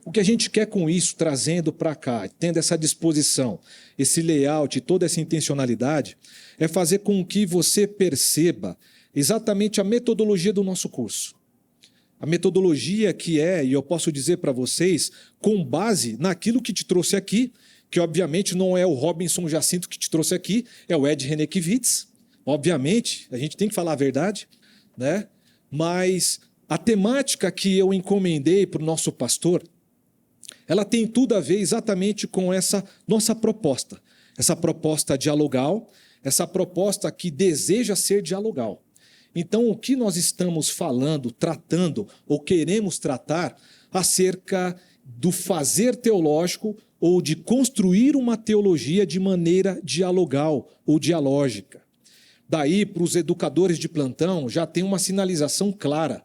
O que a gente quer com isso, trazendo para cá, tendo essa disposição, esse layout, toda essa intencionalidade, é fazer com que você perceba exatamente a metodologia do nosso curso. A metodologia que é, e eu posso dizer para vocês, com base naquilo que te trouxe aqui, que obviamente não é o Robinson Jacinto que te trouxe aqui, é o Ed Renekiewicz. Obviamente, a gente tem que falar a verdade, né? Mas a temática que eu encomendei para o nosso pastor, ela tem tudo a ver exatamente com essa nossa proposta. Essa proposta dialogal, essa proposta que deseja ser dialogal. Então, o que nós estamos falando, tratando, ou queremos tratar acerca do fazer teológico ou de construir uma teologia de maneira dialogal ou dialógica. Daí, para os educadores de plantão, já tem uma sinalização clara,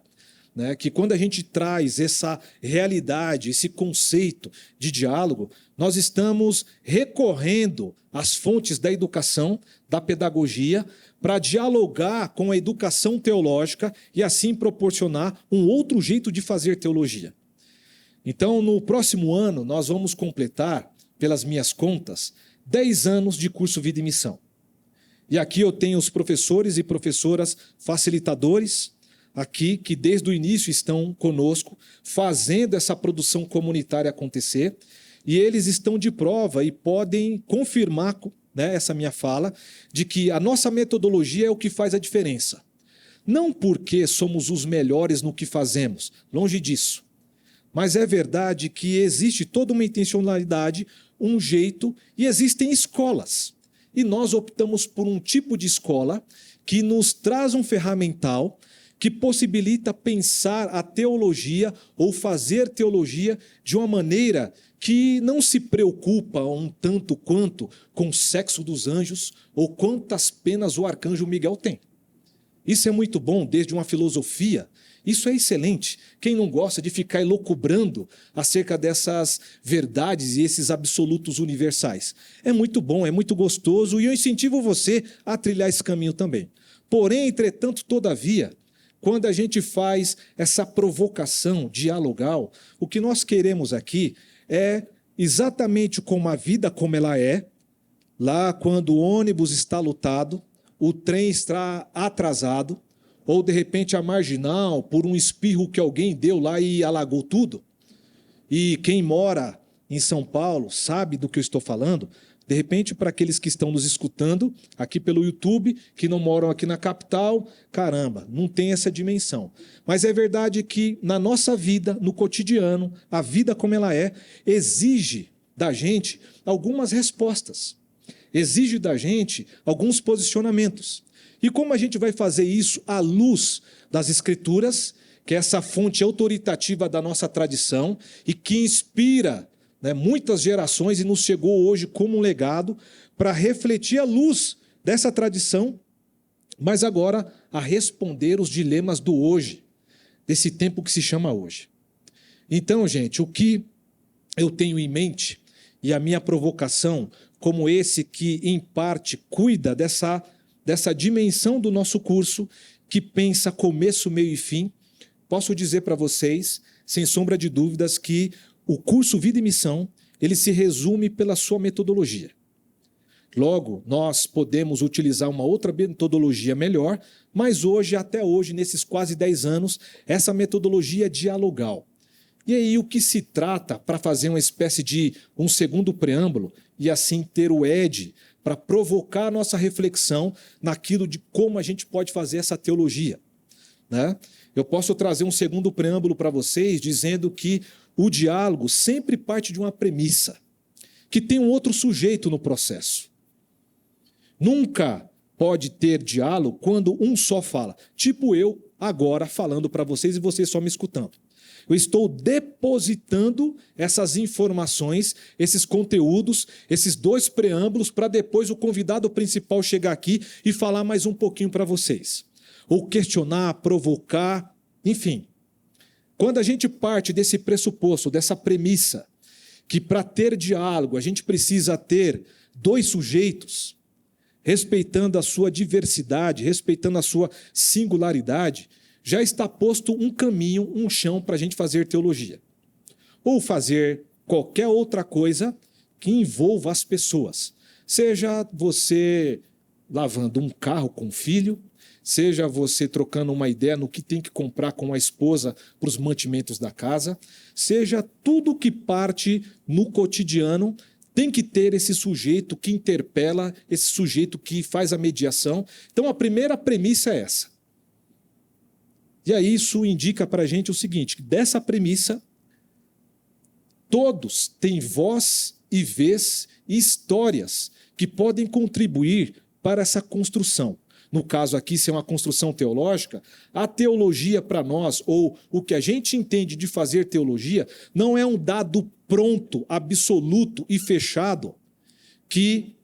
né, que quando a gente traz essa realidade, esse conceito de diálogo, nós estamos recorrendo às fontes da educação, da pedagogia, para dialogar com a educação teológica e assim proporcionar um outro jeito de fazer teologia. Então, no próximo ano, nós vamos completar, pelas minhas contas, 10 anos de curso Vida e Missão. E aqui eu tenho os professores e professoras facilitadores, aqui que desde o início estão conosco, fazendo essa produção comunitária acontecer, e eles estão de prova e podem confirmar, né, essa minha fala, de que a nossa metodologia é o que faz a diferença. Não porque somos os melhores no que fazemos, longe disso. Mas é verdade que existe toda uma intencionalidade, um jeito, e existem escolas. E nós optamos por um tipo de escola que nos traz um ferramental que possibilita pensar a teologia ou fazer teologia de uma maneira que não se preocupa um tanto quanto com o sexo dos anjos ou quantas penas o arcanjo Miguel tem. Isso é muito bom, desde uma filosofia. Isso é excelente. Quem não gosta de ficar elucubrando acerca dessas verdades e esses absolutos universais? É muito bom, é muito gostoso e eu incentivo você a trilhar esse caminho também. Porém, entretanto, todavia, quando a gente faz essa provocação dialogal, o que nós queremos aqui é exatamente como a vida como ela é, lá quando o ônibus está lotado, o trem está atrasado, ou de repente a marginal, por um espirro que alguém deu lá e alagou tudo. E quem mora em São Paulo sabe do que eu estou falando. De repente, para aqueles que estão nos escutando aqui pelo YouTube, que não moram aqui na capital, caramba, não tem essa dimensão. Mas é verdade que na nossa vida, no cotidiano, a vida como ela é, exige da gente algumas respostas. Exige da gente alguns posicionamentos. E como a gente vai fazer isso à luz das Escrituras, que é essa fonte autoritativa da nossa tradição e que inspira, né, muitas gerações e nos chegou hoje como um legado para refletir a luz dessa tradição, mas agora a responder os dilemas do hoje, desse tempo que se chama hoje. Então, gente, o que eu tenho em mente e a minha provocação, como esse que, em parte, cuida dessa dimensão do nosso curso, que pensa começo, meio e fim, posso dizer para vocês, sem sombra de dúvidas, que o curso Vida e Missão, ele se resume pela sua metodologia. Logo, nós podemos utilizar uma outra metodologia melhor, mas hoje, até hoje, nesses quase 10 anos, essa metodologia é dialogal. E aí o que se trata para fazer uma espécie de um segundo preâmbulo e assim ter o Ed para provocar a nossa reflexão naquilo de como a gente pode fazer essa teologia, né? Eu posso trazer um segundo preâmbulo para vocês dizendo que o diálogo sempre parte de uma premissa, que tem um outro sujeito no processo. Nunca pode ter diálogo quando um só fala, tipo eu agora falando para vocês e vocês só me escutando. Eu estou depositando essas informações, esses conteúdos, esses 2 preâmbulos, para depois o convidado principal chegar aqui e falar mais um pouquinho para vocês. Ou questionar, provocar, enfim. Quando a gente parte desse pressuposto, dessa premissa, que para ter diálogo a gente precisa ter 2 sujeitos, respeitando a sua diversidade, respeitando a sua singularidade, já está posto um caminho, um chão para a gente fazer teologia. ou fazer qualquer outra coisa que envolva as pessoas. Seja você lavando um carro com o filho, seja você trocando uma ideia no que tem que comprar com a esposa para os mantimentos da casa, seja tudo que parte no cotidiano, tem que ter esse sujeito que interpela, esse sujeito que faz a mediação. Então, a primeira premissa é essa. E aí isso indica para a gente o seguinte, que dessa premissa, todos têm voz e vez e histórias que podem contribuir para essa construção. No caso aqui, se é uma construção teológica, a teologia para nós, ou o que a gente entende de fazer teologia, não é um dado pronto, absoluto e fechado, que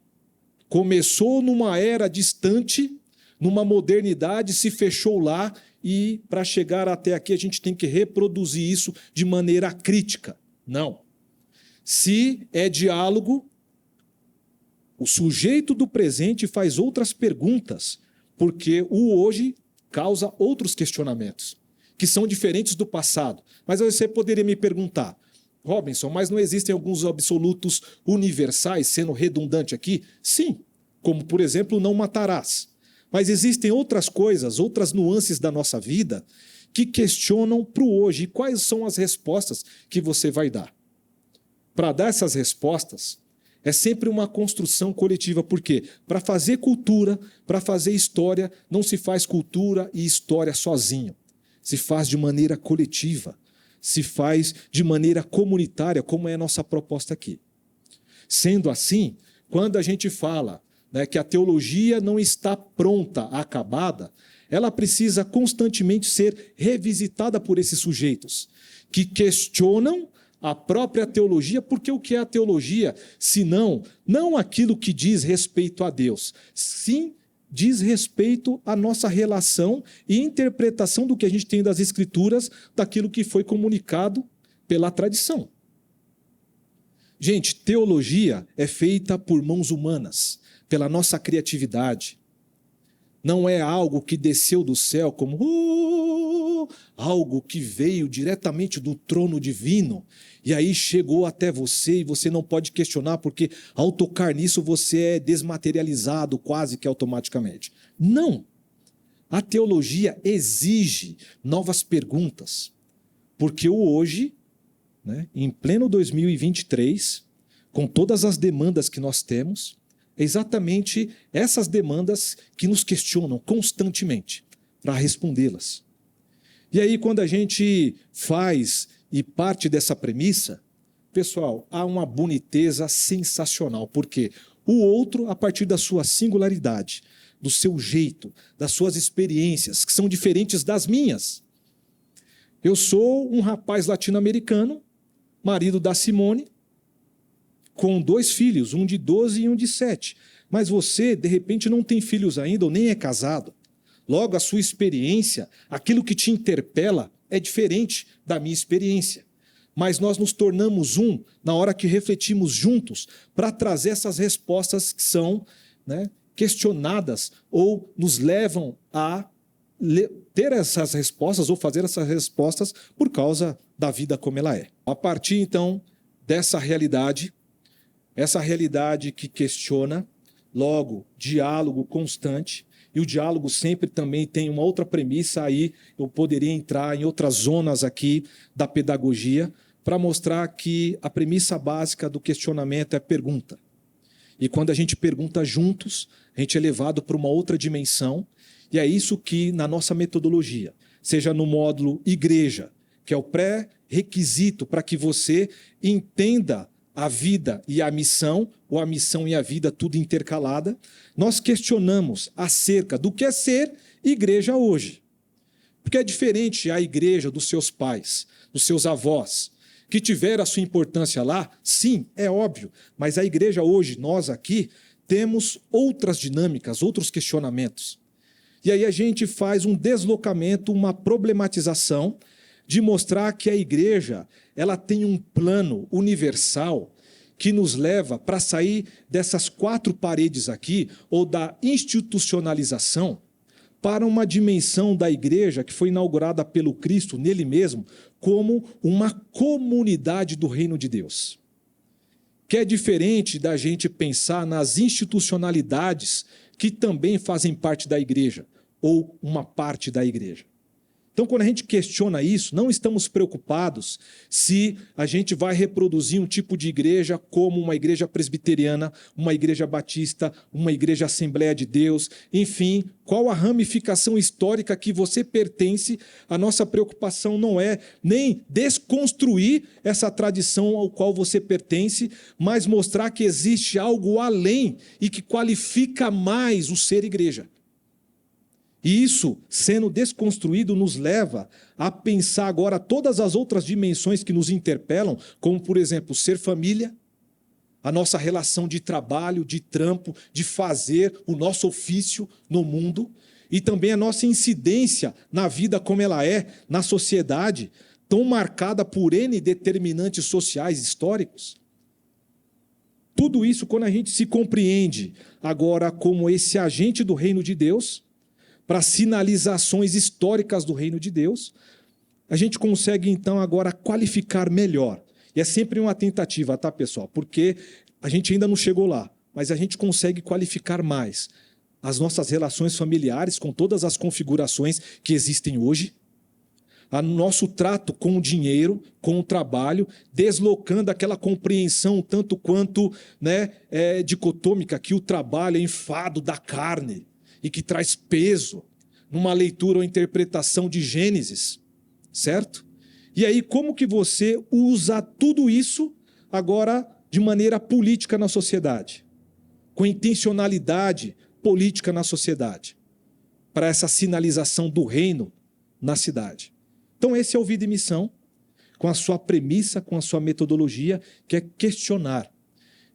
começou numa era distante, numa modernidade, se fechou lá, e para chegar até aqui a gente tem que reproduzir isso de maneira crítica. Não. Se é diálogo, o sujeito do presente faz outras perguntas, porque o hoje causa outros questionamentos, que são diferentes do passado. Mas você poderia me perguntar, Robinson, mas não existem alguns absolutos universais, sendo redundante aqui? Sim, como por exemplo, não matarás. Mas existem outras coisas, outras nuances da nossa vida que questionam para o hoje. E quais são as respostas que você vai dar? Para dar essas respostas, é sempre uma construção coletiva. Por quê? Para fazer cultura, para fazer história, não se faz cultura e história sozinho. Se faz de maneira coletiva, se faz de maneira comunitária, como é a nossa proposta aqui. Sendo assim, quando a gente fala, né, que a teologia não está pronta, acabada, ela precisa constantemente ser revisitada por esses sujeitos que questionam a própria teologia, porque o que é a teologia, senão não aquilo que diz respeito a Deus, sim diz respeito à nossa relação e interpretação do que a gente tem das Escrituras, daquilo que foi comunicado pela tradição. Gente, teologia é feita por mãos humanas, pela nossa criatividade. Não é algo que desceu do céu como algo que veio diretamente do trono divino e aí chegou até você e você não pode questionar porque ao tocar nisso você é desmaterializado quase que automaticamente. Não! A teologia exige novas perguntas, porque o hoje, né, em pleno 2023, com todas as demandas que nós temos, é exatamente essas demandas que nos questionam constantemente para respondê-las. E aí, quando a gente faz e parte dessa premissa, pessoal, há uma boniteza sensacional, porque o outro, a partir da sua singularidade, do seu jeito, das suas experiências, que são diferentes das minhas. Eu sou um rapaz latino-americano, marido da Simone, com 2 filhos, um de 12 e um de 7. Mas você, de repente, não tem filhos ainda ou nem é casado. Logo, a sua experiência, aquilo que te interpela, é diferente da minha experiência. Mas nós nos tornamos um na hora que refletimos juntos para trazer essas respostas que são, né, questionadas ou nos levam a ter essas respostas ou fazer essas respostas por causa da vida como ela é. A partir, então, dessa realidade, essa realidade que questiona, logo, diálogo constante, e o diálogo sempre também tem uma outra premissa, aí eu poderia entrar em outras zonas aqui da pedagogia, para mostrar que a premissa básica do questionamento é pergunta. E quando a gente pergunta juntos, a gente é levado para uma outra dimensão, e é isso que, na nossa metodologia, seja no módulo igreja, que é o pré-requisito para que você entenda a vida e a missão, ou a missão e a vida tudo intercalada, nós questionamos acerca do que é ser igreja hoje. Porque é diferente a igreja dos seus pais, dos seus avós, que tiveram a sua importância lá, sim, é óbvio, mas a igreja hoje, nós aqui, temos outras dinâmicas, outros questionamentos. E aí a gente faz um deslocamento, uma problematização de mostrar que a igreja ela tem um plano universal que nos leva para sair dessas 4 paredes aqui, ou da institucionalização, para uma dimensão da igreja que foi inaugurada pelo Cristo, nele mesmo, como uma comunidade do reino de Deus. Que é diferente da gente pensar nas institucionalidades que também fazem parte da igreja, ou uma parte da igreja. Então, quando a gente questiona isso, não estamos preocupados se a gente vai reproduzir um tipo de igreja como uma igreja presbiteriana, uma igreja batista, uma igreja Assembleia de Deus, enfim, qual a ramificação histórica que você pertence. A nossa preocupação não é nem desconstruir essa tradição ao qual você pertence, mas mostrar que existe algo além e que qualifica mais o ser igreja. E isso, sendo desconstruído, nos leva a pensar agora todas as outras dimensões que nos interpelam, como, por exemplo, ser família, a nossa relação de trabalho, de trampo, de fazer o nosso ofício no mundo, e também a nossa incidência na vida como ela é, na sociedade, tão marcada por N determinantes sociais históricos. Tudo isso, quando a gente se compreende agora como esse agente do reino de Deus, para sinalizações históricas do reino de Deus, a gente consegue, então, agora qualificar melhor. E é sempre uma tentativa, tá, pessoal? Porque a gente ainda não chegou lá, mas a gente consegue qualificar mais as nossas relações familiares com todas as configurações que existem hoje, o nosso trato com o dinheiro, com o trabalho, deslocando aquela compreensão tanto quanto dicotômica, que o trabalho é enfado da carne, e que traz peso numa leitura ou interpretação de Gênesis, certo? E aí, como que você usa tudo isso agora de maneira política na sociedade? Com intencionalidade política na sociedade, para essa sinalização do reino na cidade. Então, esse é o Vida e Missão, com a sua premissa, com a sua metodologia, que é questionar.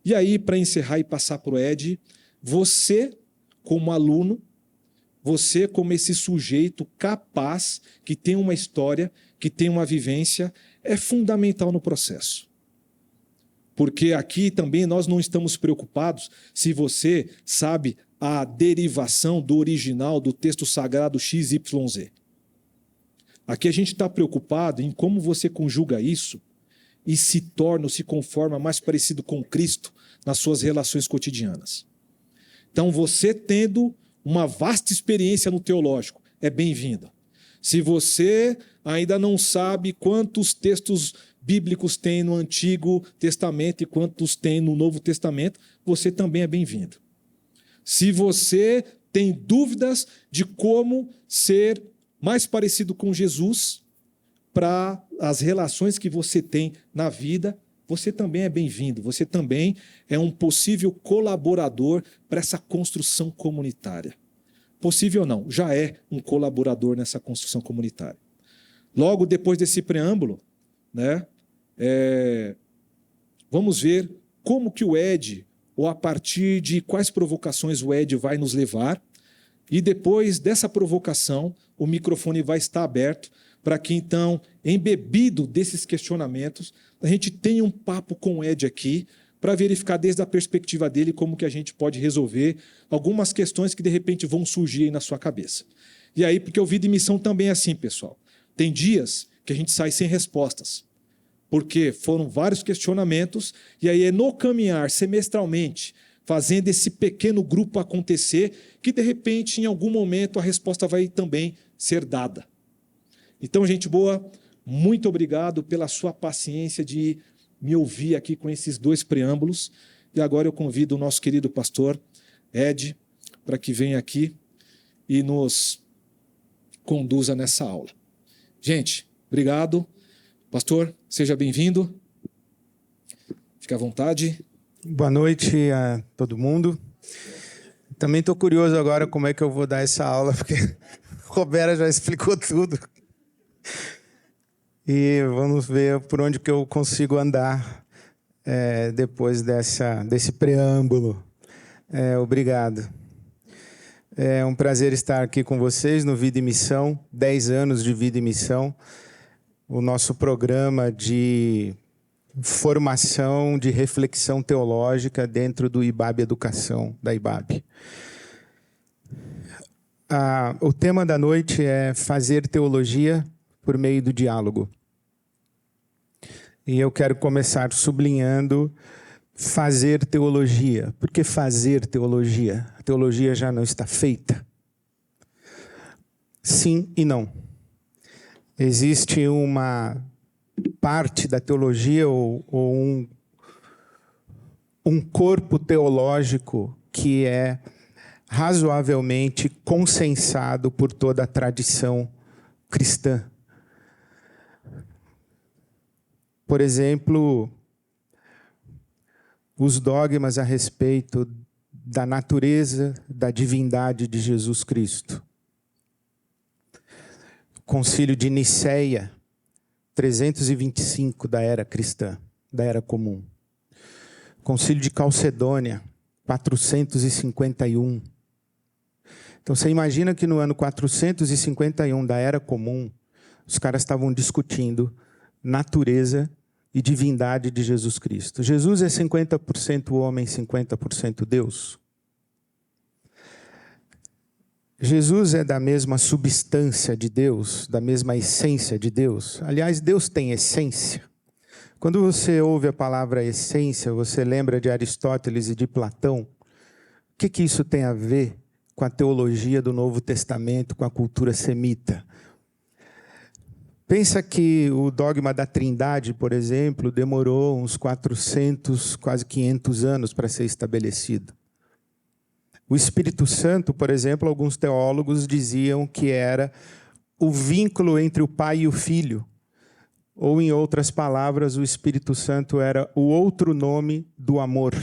E aí, para encerrar e passar para o Ed, você, como aluno, você como esse sujeito capaz, que tem uma história, que tem uma vivência, é fundamental no processo. Porque aqui também nós não estamos preocupados se você sabe a derivação do original do texto sagrado XYZ. Aqui a gente está preocupado em como você conjuga isso e se torna ou se conforma mais parecido com Cristo nas suas relações cotidianas. Então, você tendo uma vasta experiência no teológico, é bem-vindo. Se você ainda não sabe quantos textos bíblicos tem no Antigo Testamento e quantos tem no Novo Testamento, você também é bem-vindo. Se você tem dúvidas de como ser mais parecido com Jesus para as relações que você tem na vida, você também é bem-vindo, você também é um possível colaborador para essa construção comunitária. Possível não, já é um colaborador nessa construção comunitária. Logo depois desse preâmbulo, vamos ver como que o Ed, ou a partir de quais provocações o Ed vai nos levar, e depois dessa provocação, o microfone vai estar aberto para que, então, embebido desses questionamentos, a gente tenha um papo com o Ed aqui, para verificar desde a perspectiva dele como que a gente pode resolver algumas questões que, de repente, vão surgir aí na sua cabeça. E aí, porque o Vida e Missão também é assim, pessoal. Tem dias que a gente sai sem respostas, porque foram vários questionamentos, e aí é no caminhar, semestralmente, fazendo esse pequeno grupo acontecer, que, de repente, em algum momento, a resposta vai também ser dada. Então, gente boa, muito obrigado pela sua paciência de me ouvir aqui com esses dois preâmbulos. E agora eu convido o nosso querido pastor Ed para que venha aqui e nos conduza nessa aula. Gente, obrigado. Pastor, seja bem-vindo. Fique à vontade. Boa noite a todo mundo. Também estou curioso agora como é que eu vou dar essa aula, porque o Roberto já explicou tudo. E vamos ver por onde que eu consigo andar depois desse preâmbulo. Obrigado. É um prazer estar aqui com vocês no Vida e Missão, 10 anos de Vida e Missão, o nosso programa de formação, de reflexão teológica dentro do IBAB Educação, da IBAB. O tema da noite é fazer teologia por meio do diálogo. E eu quero começar sublinhando fazer teologia. Por que fazer teologia? A teologia já não está feita? Sim e não. Existe uma parte da teologia ou um corpo teológico que é razoavelmente consensado por toda a tradição cristã. Por exemplo, os dogmas a respeito da natureza, da divindade de Jesus Cristo. Concílio de Niceia, 325 da era cristã, da era comum. Concílio de Calcedônia, 451. Então você imagina que no ano 451 da era comum, os caras estavam discutindo natureza e divindade de Jesus Cristo. Jesus é 50% homem, 50% Deus. Jesus é da mesma substância de Deus, da mesma essência de Deus. Aliás, Deus tem essência. Quando você ouve a palavra essência, você lembra de Aristóteles e de Platão. O que isso tem a ver com a teologia do Novo Testamento, com a cultura semita? Pensa que o dogma da Trindade, por exemplo, demorou uns 400, quase 500 anos para ser estabelecido. O Espírito Santo, por exemplo, alguns teólogos diziam que era o vínculo entre o Pai e o Filho. Ou, em outras palavras, o Espírito Santo era o outro nome do amor.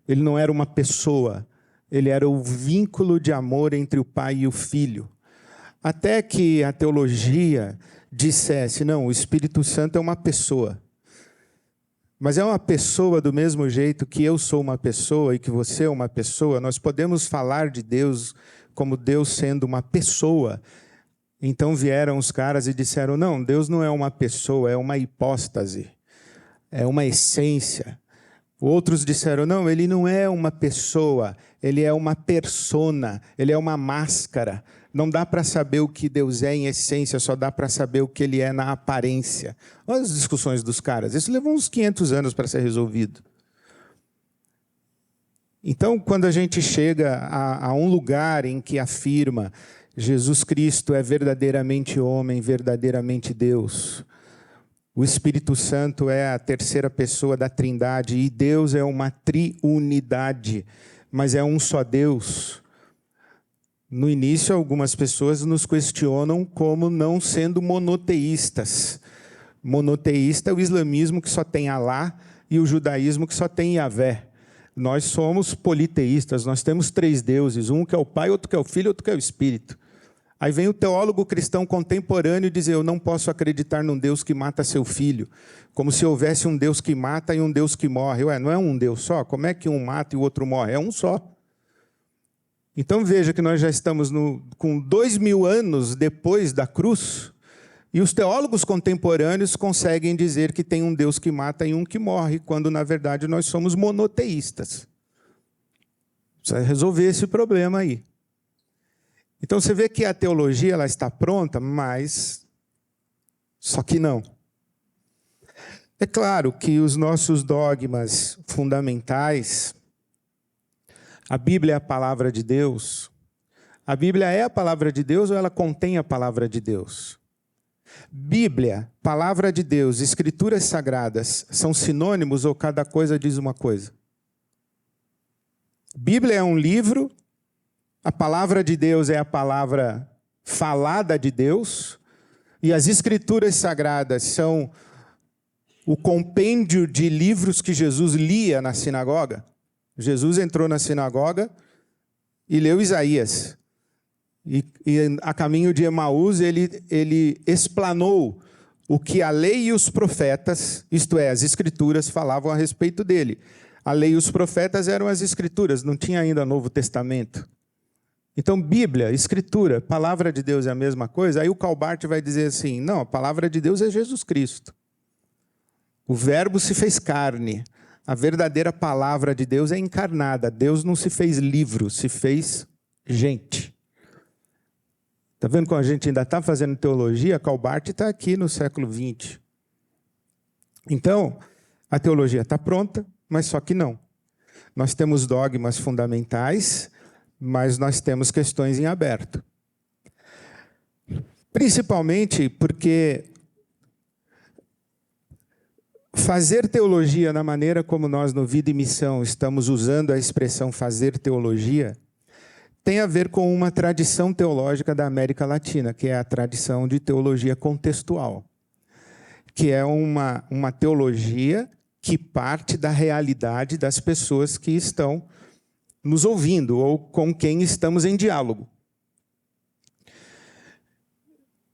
Ele não era uma pessoa, ele era o vínculo de amor entre o Pai e o Filho. Até que a teologia dissesse, não, o Espírito Santo é uma pessoa. Mas é uma pessoa do mesmo jeito que eu sou uma pessoa e que você é uma pessoa. Nós podemos falar de Deus como Deus sendo uma pessoa. Então vieram os caras e disseram, não, Deus não é uma pessoa, é uma hipóstase, é uma essência. Outros disseram, não, ele não é uma pessoa, ele é uma persona, ele é uma máscara. Não dá para saber o que Deus é em essência, só dá para saber o que ele é na aparência. Olha as discussões dos caras. Isso levou uns 500 anos para ser resolvido. Então, quando a gente chega a um lugar em que afirma Jesus Cristo é verdadeiramente homem, verdadeiramente Deus, o Espírito Santo é a terceira pessoa da Trindade e Deus é uma triunidade, mas é um só Deus. No início, algumas pessoas nos questionam como não sendo monoteístas. Monoteísta é o islamismo que só tem Alá e o judaísmo que só tem Yahvé. Nós somos politeístas, nós temos 3 deuses, um que é o Pai, outro que é o Filho, outro que é o Espírito. Aí vem o teólogo cristão contemporâneo dizer, eu não posso acreditar num Deus que mata seu filho, como se houvesse um Deus que mata e um Deus que morre. Ué, não é um Deus só? Como é que um mata e o outro morre? É um só. Então veja que nós já estamos com 2000 anos depois da cruz, e os teólogos contemporâneos conseguem dizer que tem um Deus que mata e um que morre, quando na verdade nós somos monoteístas. Precisa resolver esse problema aí. Então você vê que a teologia ela está pronta, mas só que não. É claro que os nossos dogmas fundamentais, a Bíblia é a palavra de Deus. A Bíblia é a palavra de Deus ou ela contém a palavra de Deus? Bíblia, palavra de Deus, escrituras sagradas, são sinônimos ou cada coisa diz uma coisa? Bíblia é um livro, a palavra de Deus é a palavra falada de Deus, e as escrituras sagradas são o compêndio de livros que Jesus lia na sinagoga. Jesus entrou na sinagoga e leu Isaías. E a caminho de Emaús, ele explanou o que a lei e os profetas, isto é, as escrituras, falavam a respeito dele. A lei e os profetas eram as escrituras, não tinha ainda Novo Testamento. Então, Bíblia, escritura, palavra de Deus é a mesma coisa? Aí o Calbart vai dizer assim, não, a palavra de Deus é Jesus Cristo. O verbo se fez carne. A verdadeira palavra de Deus é encarnada. Deus não se fez livro, se fez gente. Está vendo como a gente ainda está fazendo teologia? Calbart está aqui no século XX. Então, a teologia está pronta, mas só que não. Nós temos dogmas fundamentais, mas nós temos questões em aberto. Principalmente porque fazer teologia na maneira como nós no Vida e Missão estamos usando a expressão fazer teologia, tem a ver com uma tradição teológica da América Latina, que é a tradição de teologia contextual, que é uma teologia que parte da realidade das pessoas que estão nos ouvindo ou com quem estamos em diálogo.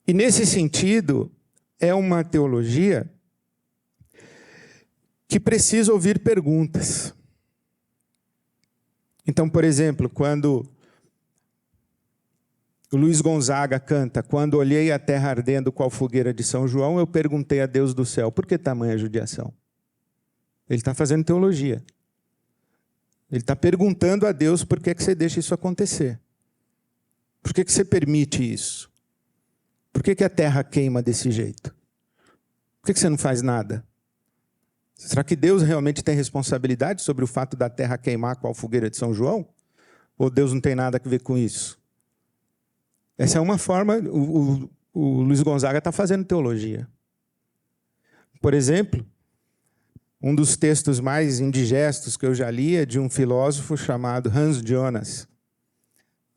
E, nesse sentido, é uma teologia que precisa ouvir perguntas. Então, por exemplo, quando o Luiz Gonzaga canta, quando olhei a terra ardendo qual fogueira de São João, eu perguntei a Deus do céu, por que tamanha judiação? Ele está fazendo teologia. Ele está perguntando a Deus por que você deixa isso acontecer. Por que você permite isso? Por que a terra queima desse jeito? Por que você não faz nada? Será que Deus realmente tem responsabilidade sobre o fato da terra queimar qual fogueira de São João? Ou Deus não tem nada a ver com isso? Essa é uma forma, o Luiz Gonzaga está fazendo teologia. Por exemplo, um dos textos mais indigestos que eu já li é de um filósofo chamado Hans Jonas.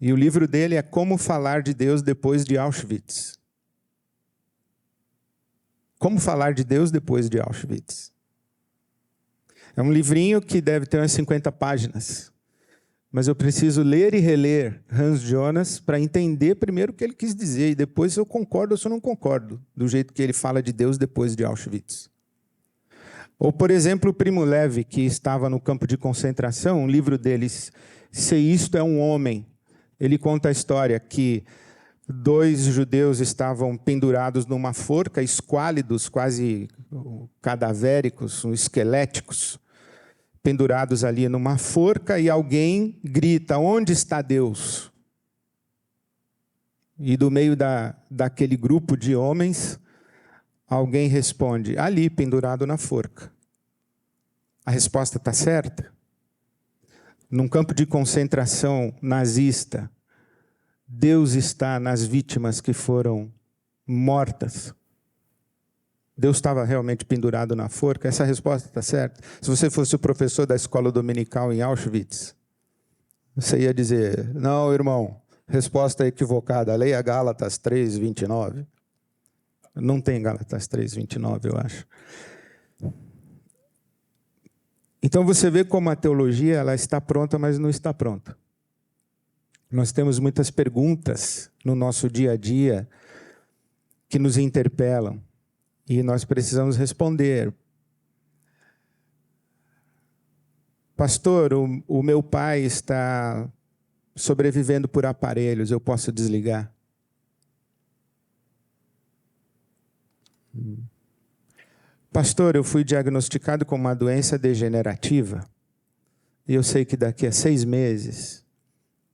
E o livro dele é Como Falar de Deus Depois de Auschwitz. Como Falar de Deus Depois de Auschwitz. É um livrinho que deve ter umas 50 páginas. Mas eu preciso ler e reler Hans Jonas para entender primeiro o que ele quis dizer. E depois se eu concordo ou se eu não concordo do jeito que ele fala de Deus depois de Auschwitz. Ou, por exemplo, o Primo Levi, que estava no campo de concentração, um livro deles, Se Isto é um Homem. Ele conta a história que 2 judeus estavam pendurados numa forca, esquálidos, quase cadavéricos, esqueléticos, pendurados ali numa forca, e alguém grita, onde está Deus? E do meio daquele grupo de homens, alguém responde, ali, pendurado na forca. A resposta está certa? Num campo de concentração nazista, Deus está nas vítimas que foram mortas. Deus estava realmente pendurado na forca? Essa resposta está certa? Se você fosse o professor da escola dominical em Auschwitz, você ia dizer, não, irmão, resposta equivocada, leia Gálatas 3:29. Não tem Gálatas 3:29, eu acho. Então você vê como a teologia ela está pronta, mas não está pronta. Nós temos muitas perguntas no nosso dia a dia que nos interpelam e nós precisamos responder. Pastor, o meu pai está sobrevivendo por aparelhos, eu posso desligar? Pastor, eu fui diagnosticado com uma doença degenerativa e eu sei que daqui a 6 meses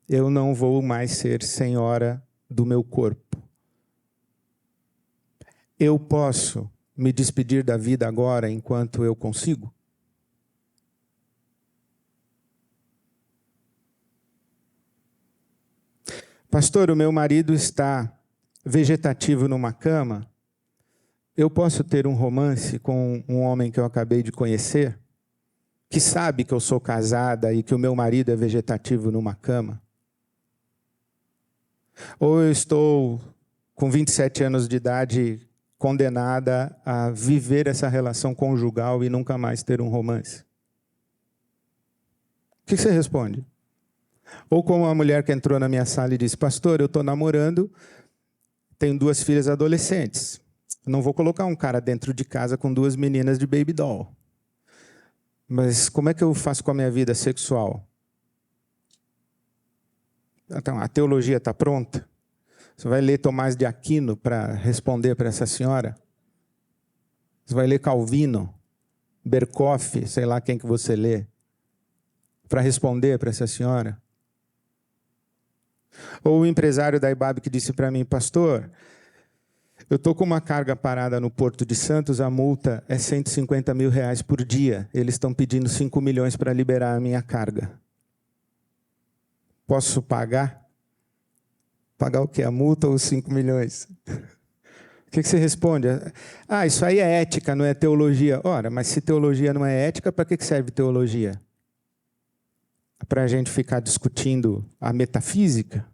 eu não vou mais ser senhora do meu corpo. Eu posso me despedir da vida agora enquanto eu consigo? Pastor, o meu marido está vegetativo numa cama. Eu posso ter um romance com um homem que eu acabei de conhecer, que sabe que eu sou casada e que o meu marido é vegetativo numa cama? Ou eu estou, com 27 anos de idade, condenada a viver essa relação conjugal e nunca mais ter um romance? O que você responde? Ou como uma mulher que entrou na minha sala e disse, pastor, eu estou namorando, tenho 2 filhas adolescentes. Não vou colocar um cara dentro de casa com 2 meninas de baby doll. Mas como é que eu faço com a minha vida sexual? Então, a teologia está pronta? Você vai ler Tomás de Aquino para responder para essa senhora? Você vai ler Calvino, Berkoff, sei lá quem que você lê, para responder para essa senhora? Ou o empresário da IBAB que disse para mim, pastor, Eu estou com uma carga parada no Porto de Santos, a multa é R$150 mil por dia. Eles estão pedindo 5 milhões para liberar a minha carga. Posso pagar? Pagar o quê? A multa ou os 5 milhões? O que você responde? Ah, isso aí é ética, não é teologia. Ora, mas se teologia não é ética, para que serve teologia? Para a gente ficar discutindo a metafísica?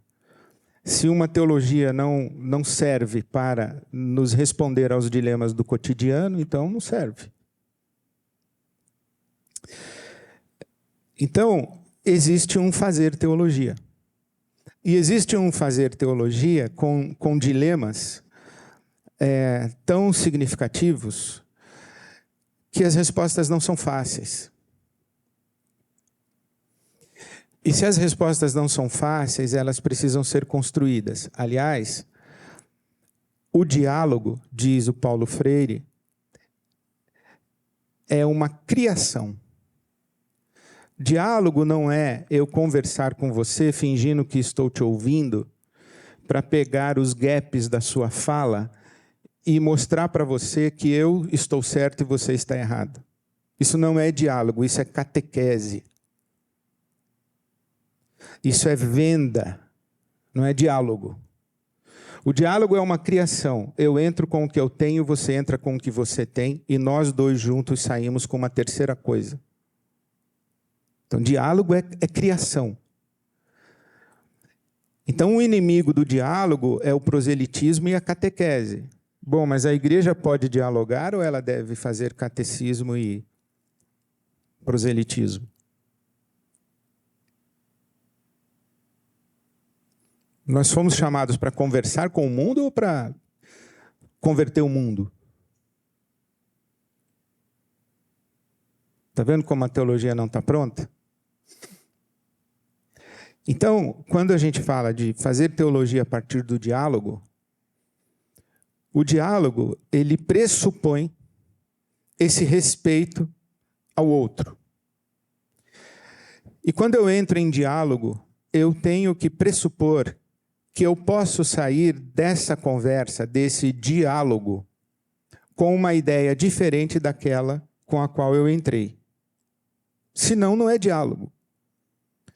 Se uma teologia não serve para nos responder aos dilemas do cotidiano, então não serve. Então, existe um fazer teologia. E existe um fazer teologia com dilemas tão significativos que as respostas não são fáceis. E se as respostas não são fáceis, elas precisam ser construídas. Aliás, o diálogo, diz o Paulo Freire, é uma criação. Diálogo não é eu conversar com você fingindo que estou te ouvindo para pegar os gaps da sua fala e mostrar para você que eu estou certo e você está errado. Isso não é diálogo, isso é catequese. Isso é venda, não é diálogo. O diálogo é uma criação. Eu entro com o que eu tenho, você entra com o que você tem, e nós dois juntos saímos com uma terceira coisa. Então, diálogo é criação. Então, o inimigo do diálogo é o proselitismo e a catequese. Bom, mas a igreja pode dialogar ou ela deve fazer catecismo e proselitismo? Nós fomos chamados para conversar com o mundo ou para converter o mundo? Está vendo como a teologia não está pronta? Então, quando a gente fala de fazer teologia a partir do diálogo, o diálogo, ele pressupõe esse respeito ao outro. E quando eu entro em diálogo, eu tenho que pressupor que eu posso sair dessa conversa, desse diálogo, com uma ideia diferente daquela com a qual eu entrei. Senão, não é diálogo.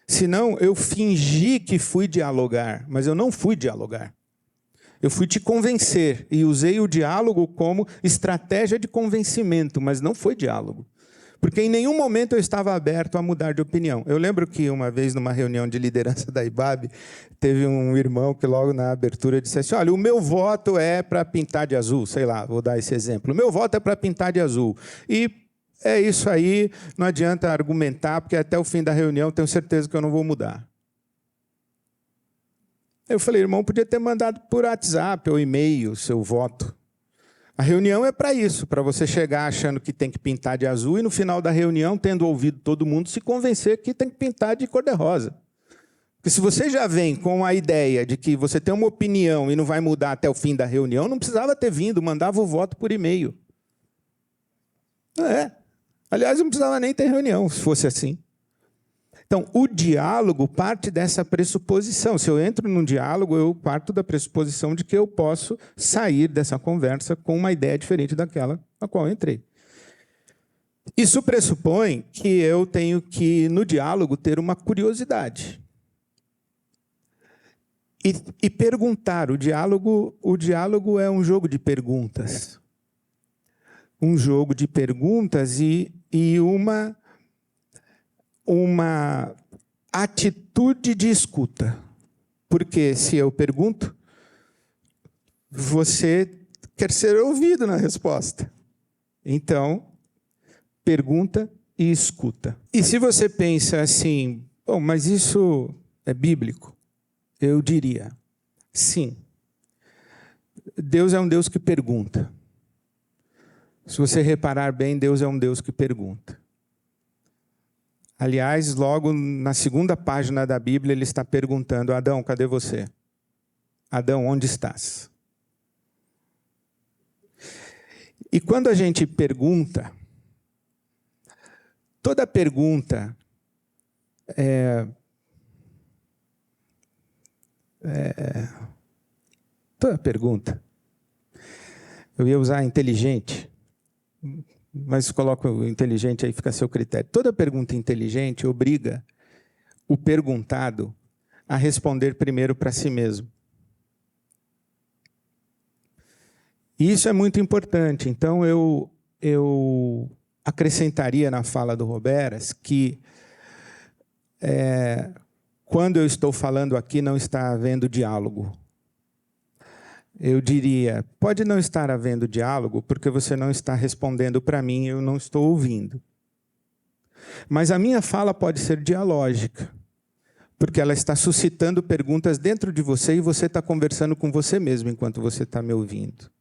Senão, eu fingi que fui dialogar, mas eu não fui dialogar. Eu fui te convencer e usei o diálogo como estratégia de convencimento, mas não foi diálogo. Porque em nenhum momento eu estava aberto a mudar de opinião. Eu lembro que uma vez, numa reunião de liderança da IBAB, teve um irmão que logo na abertura disse assim, olha, o meu voto é para pintar de azul, sei lá, vou dar esse exemplo. O meu voto é para pintar de azul. E é isso aí, não adianta argumentar, porque até o fim da reunião tenho certeza que eu não vou mudar. Eu falei, irmão, podia ter mandado por WhatsApp ou e-mail o seu voto. A reunião é para isso, para você chegar achando que tem que pintar de azul e no final da reunião, tendo ouvido todo mundo, se convencer que tem que pintar de cor-de-rosa. Porque se você já vem com a ideia de que você tem uma opinião e não vai mudar até o fim da reunião, não precisava ter vindo, mandava o voto por e-mail. Aliás, não precisava nem ter reunião, se fosse assim. Então, o diálogo parte dessa pressuposição. Se eu entro num diálogo, eu parto da pressuposição de que eu posso sair dessa conversa com uma ideia diferente daquela na qual eu entrei. Isso pressupõe que eu tenho que, no diálogo, ter uma curiosidade. E perguntar. O diálogo é um jogo de perguntas. Um jogo de perguntas e uma atitude de escuta. Porque se eu pergunto, você quer ser ouvido na resposta. Então, pergunta e escuta. E se você pensa assim, bom, mas isso é bíblico? Eu diria, sim. Deus é um Deus que pergunta. Se você reparar bem, Deus é um Deus que pergunta. Aliás, logo na segunda página da Bíblia, ele está perguntando, Adão, cadê você? Adão, onde estás? E quando a gente pergunta, toda pergunta toda pergunta Eu ia usar inteligente, mas coloco o inteligente aí, fica a seu critério. Toda pergunta inteligente obriga o perguntado a responder primeiro para si mesmo. E isso é muito importante. Então, eu acrescentaria na fala do Roberas que quando eu estou falando aqui não está havendo diálogo. Eu diria, pode não estar havendo diálogo porque você não está respondendo para mim, eu não estou ouvindo. Mas a minha fala pode ser dialógica, porque ela está suscitando perguntas dentro de você e você está conversando com você mesmo enquanto você está me ouvindo.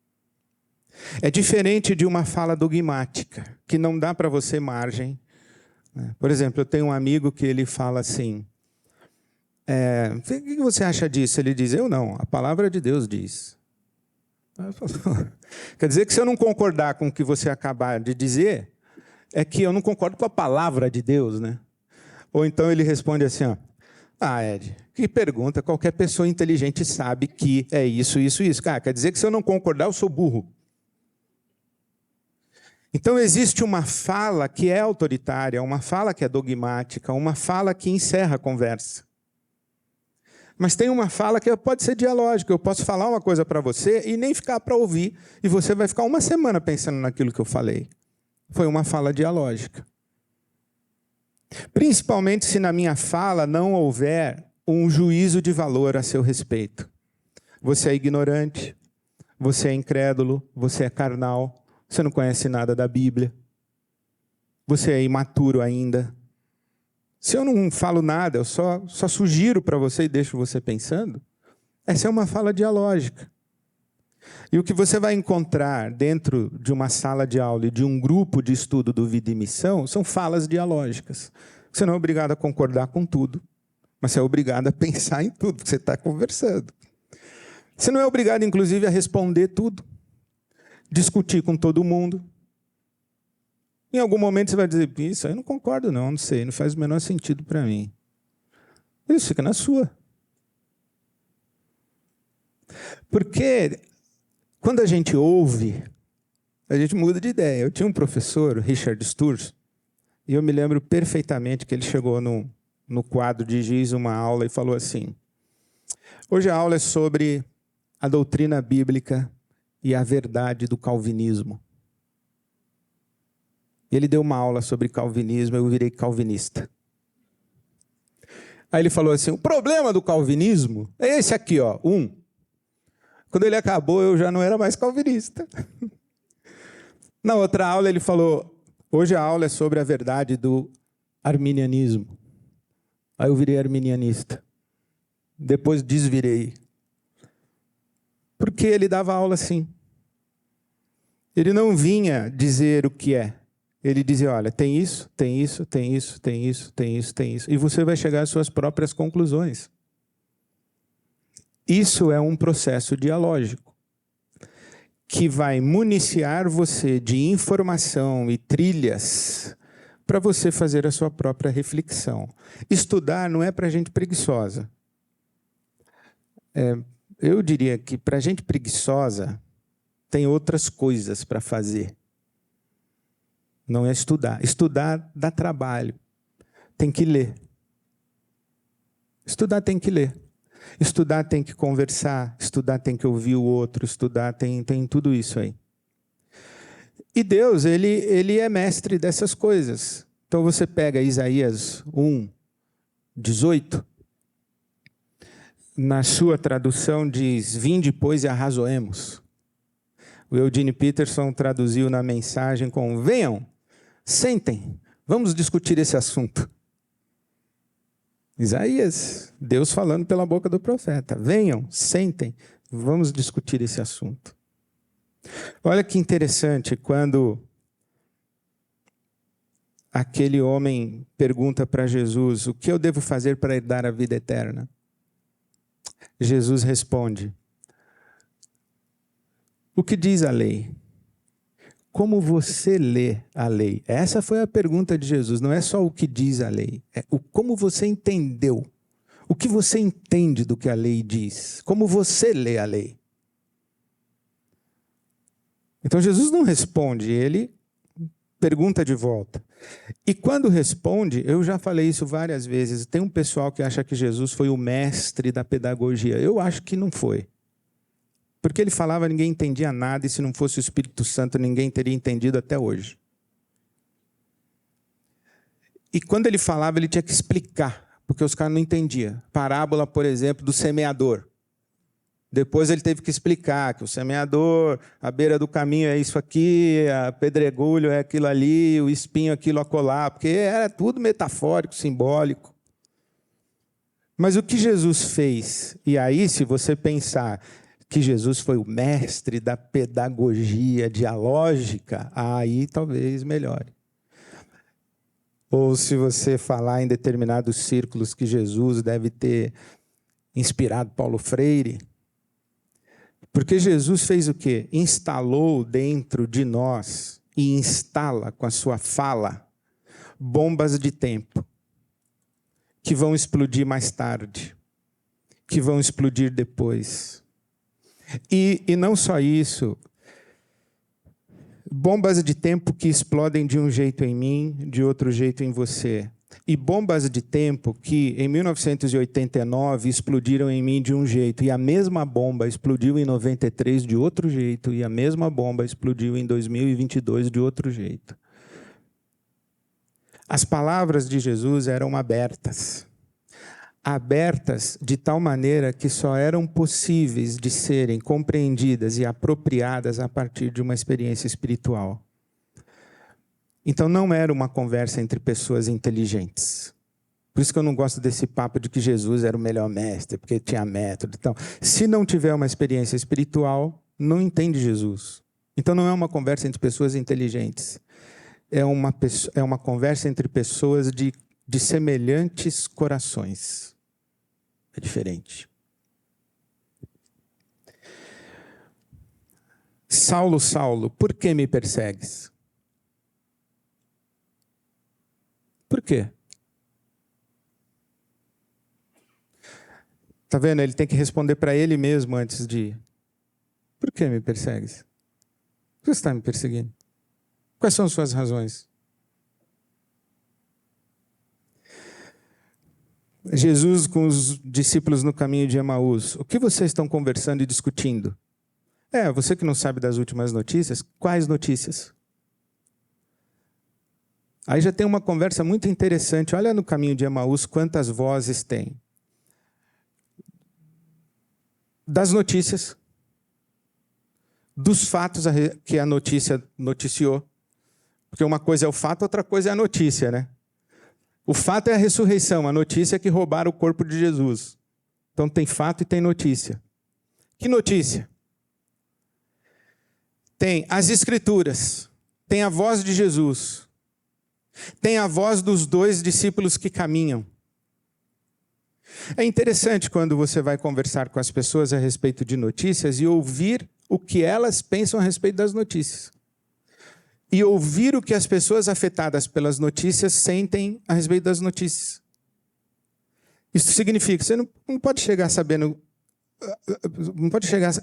É diferente de uma fala dogmática, que não dá para você margem. Por exemplo, eu tenho um amigo que ele fala assim, o que você acha disso? Ele diz, eu não, a palavra de Deus diz. Quer dizer que se eu não concordar com o que você acabar de dizer, é que eu não concordo com a palavra de Deus, né? Ou então ele responde assim, Ed, que pergunta, qualquer pessoa inteligente sabe que é isso, isso, isso. Quer dizer que se eu não concordar, eu sou burro. Então, existe uma fala que é autoritária, uma fala que é dogmática, uma fala que encerra a conversa. Mas tem uma fala que pode ser dialógica. Eu posso falar uma coisa para você e nem ficar para ouvir, e você vai ficar uma semana pensando naquilo que eu falei. Foi uma fala dialógica. Principalmente se na minha fala não houver um juízo de valor a seu respeito. Você é ignorante, você é incrédulo, você é carnal, você não conhece nada da Bíblia, você é imaturo ainda. Se eu não falo nada, eu só sugiro para você e deixo você pensando, essa é uma fala dialógica. E o que você vai encontrar dentro de uma sala de aula e de um grupo de estudo do Vida e Missão são falas dialógicas. Você não é obrigado a concordar com tudo, mas você é obrigado a pensar em tudo que você está conversando. Você não é obrigado, inclusive, a responder tudo, discutir com todo mundo. Em algum momento você vai dizer, isso aí eu não concordo não sei, não faz o menor sentido para mim. Isso fica na sua. Porque quando a gente ouve, a gente muda de ideia. Eu tinha um professor, Richard Sturz, e eu me lembro perfeitamente que ele chegou no quadro de giz uma aula e falou assim, hoje a aula é sobre a doutrina bíblica e a verdade do calvinismo. Ele deu uma aula sobre calvinismo, eu virei calvinista. Aí ele falou assim, o problema do calvinismo é esse aqui, Quando ele acabou, eu já não era mais calvinista. Na outra aula, ele falou, hoje a aula é sobre a verdade do arminianismo. Aí eu virei arminianista. Depois desvirei. Porque ele dava aula assim. Ele não vinha dizer o que é. Ele dizia, olha, tem isso, tem isso, tem isso, tem isso, tem isso, tem isso. E você vai chegar às suas próprias conclusões. Isso é um processo dialógico que vai municiar você de informação e trilhas para você fazer a sua própria reflexão. Estudar não é para gente preguiçosa. Eu diria que para gente preguiçosa tem outras coisas para fazer. Não é estudar. Estudar dá trabalho. Tem que ler. Estudar tem que ler. Estudar tem que conversar. Estudar tem que ouvir o outro. Estudar tem tudo isso aí. E Deus, ele é mestre dessas coisas. Então você pega Isaías 1:18. Na sua tradução diz, vinde, pois, e arrazoemos. O Eugene Peterson traduziu na mensagem com, venham, sentem, vamos discutir esse assunto. Isaías, Deus falando pela boca do profeta. Venham, sentem, vamos discutir esse assunto. Olha que interessante, quando aquele homem pergunta para Jesus, o que eu devo fazer para herdar a vida eterna? Jesus responde, o que diz a lei? Como você lê a lei? Essa foi a pergunta de Jesus, não é só o que diz a lei, é como você entendeu, o que você entende do que a lei diz, como você lê a lei. Então Jesus não responde, ele pergunta de volta. E quando responde, eu já falei isso várias vezes, tem um pessoal que acha que Jesus foi o mestre da pedagogia. Eu acho que não foi. Porque ele falava, ninguém entendia nada, e se não fosse o Espírito Santo, ninguém teria entendido até hoje. E quando ele falava, ele tinha que explicar, porque os caras não entendiam. Parábola, por exemplo, do semeador. Depois ele teve que explicar que o semeador, a beira do caminho é isso aqui, a pedregulho é aquilo ali, o espinho é aquilo acolá, porque era tudo metafórico, simbólico. Mas o que Jesus fez, e aí se você pensar que Jesus foi o mestre da pedagogia dialógica, aí talvez melhore. Ou se você falar em determinados círculos que Jesus deve ter inspirado Paulo Freire, porque Jesus fez o quê? Instalou dentro de nós, e instala com a sua fala, bombas de tempo, que vão explodir mais tarde, que vão explodir depois. E não só isso, bombas de tempo que explodem de um jeito em mim, de outro jeito em você. E bombas de tempo que, em 1989, explodiram em mim de um jeito, e a mesma bomba explodiu em 93 de outro jeito, e a mesma bomba explodiu em 2022 de outro jeito. As palavras de Jesus eram abertas. Abertas de tal maneira que só eram possíveis de serem compreendidas e apropriadas a partir de uma experiência espiritual. Então não era uma conversa entre pessoas inteligentes. Por isso que eu não gosto desse papo de que Jesus era o melhor mestre, porque tinha método. Então, se não tiver uma experiência espiritual, não entende Jesus. Então não é uma conversa entre pessoas inteligentes. É uma conversa entre pessoas de semelhantes corações. É diferente. Saulo, Saulo, por que me persegues? Por quê? Está vendo? Ele tem que responder para ele mesmo antes de ir. Por que me persegues? Por que você está me perseguindo? Quais são as suas razões? Jesus com os discípulos no caminho de Emaús. O que vocês estão conversando e discutindo? Você que não sabe das últimas notícias, quais notícias? Aí já tem uma conversa muito interessante. Olha no caminho de Emaús quantas vozes tem. Das notícias. Dos fatos que a notícia noticiou. Porque uma coisa é o fato, outra coisa é a notícia, né? O fato é a ressurreição, a notícia é que roubaram o corpo de Jesus. Então tem fato e tem notícia. Que notícia? Tem as Escrituras, tem a voz de Jesus, tem a voz dos dois discípulos que caminham. É interessante quando você vai conversar com as pessoas a respeito de notícias e ouvir o que elas pensam a respeito das notícias. E ouvir o que as pessoas afetadas pelas notícias sentem a respeito das notícias. Isso significa que você não pode chegar sabendo, não pode chegar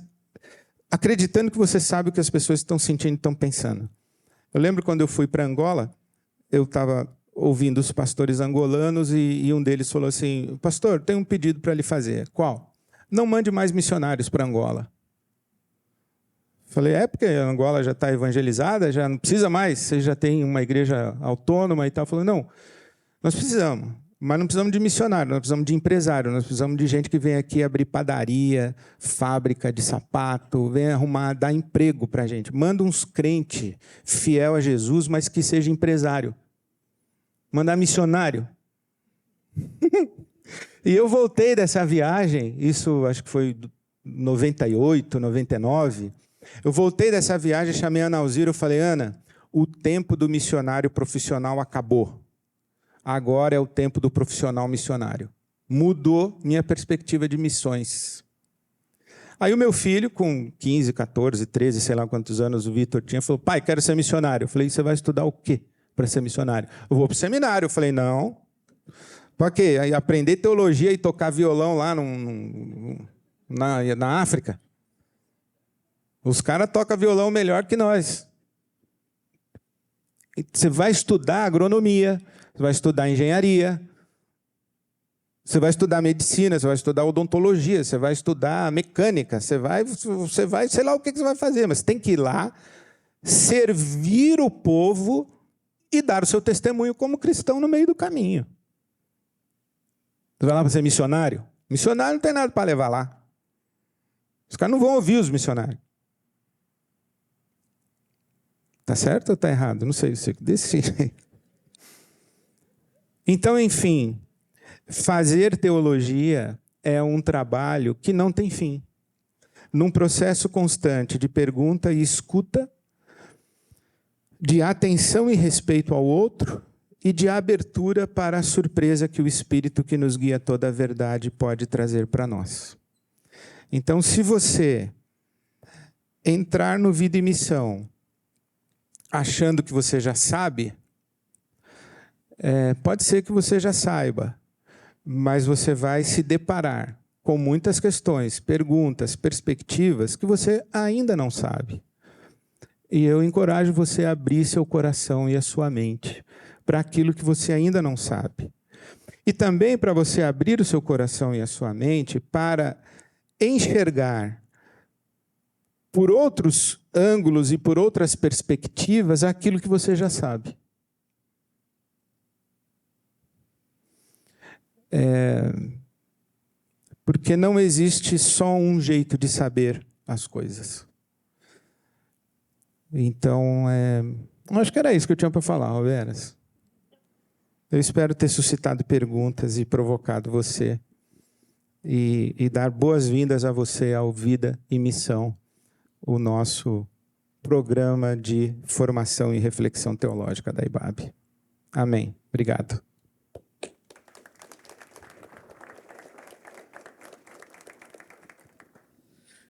acreditando que você sabe o que as pessoas estão sentindo e estão pensando. Eu lembro quando eu fui para Angola, eu estava ouvindo os pastores angolanos e um deles falou assim: pastor, tenho um pedido para lhe fazer. Qual? Não mande mais missionários para Angola. Falei, porque a Angola já está evangelizada, já não precisa mais, você já tem uma igreja autônoma e tal. Falei, não, nós precisamos, mas não precisamos de missionário, nós precisamos de empresário, nós precisamos de gente que vem aqui abrir padaria, fábrica de sapato, vem arrumar, dar emprego para a gente. Manda uns crentes fiel a Jesus, mas que seja empresário. Mandar missionário. E eu voltei dessa viagem, isso acho que foi 98, 99. Eu voltei dessa viagem, chamei a Ana Alzira e falei, Ana, o tempo do missionário profissional acabou. Agora é o tempo do profissional missionário. Mudou minha perspectiva de missões. Aí o meu filho, com 15, 14, 13, sei lá quantos anos o Vitor tinha, falou, pai, quero ser missionário. Eu falei, você vai estudar o quê para ser missionário? Eu vou para o seminário. Eu falei, não. Para quê? Aí aprender teologia e tocar violão lá na África? Os caras tocam violão melhor que nós. Você vai estudar agronomia, você vai estudar engenharia, você vai estudar medicina, você vai estudar odontologia, você vai estudar mecânica, você vai, sei lá o que você vai fazer, mas tem que ir lá, servir o povo e dar o seu testemunho como cristão no meio do caminho. Você vai lá para ser missionário? Missionário não tem nada para levar lá. Os caras não vão ouvir os missionários. Está certo ou está errado? Não sei, desse jeito. Então, enfim, fazer teologia é um trabalho que não tem fim. Num processo constante de pergunta e escuta, de atenção e respeito ao outro e de abertura para a surpresa que o Espírito que nos guia toda a verdade pode trazer para nós. Então, se você entrar no Vida e Missão achando que você já sabe, pode ser que você já saiba, mas você vai se deparar com muitas questões, perguntas, perspectivas que você ainda não sabe. E eu encorajo você a abrir seu coração e a sua mente para aquilo que você ainda não sabe. E também para você abrir o seu coração e a sua mente para enxergar por outros ângulos e por outras perspectivas aquilo que você já sabe. Porque não existe só um jeito de saber as coisas. Então, acho que era isso que eu tinha para falar, Roberas. Eu espero ter suscitado perguntas e provocado você e dar boas-vindas a você ao Vida e Missão, o nosso programa de formação e reflexão teológica da IBAB. Amém. Obrigado.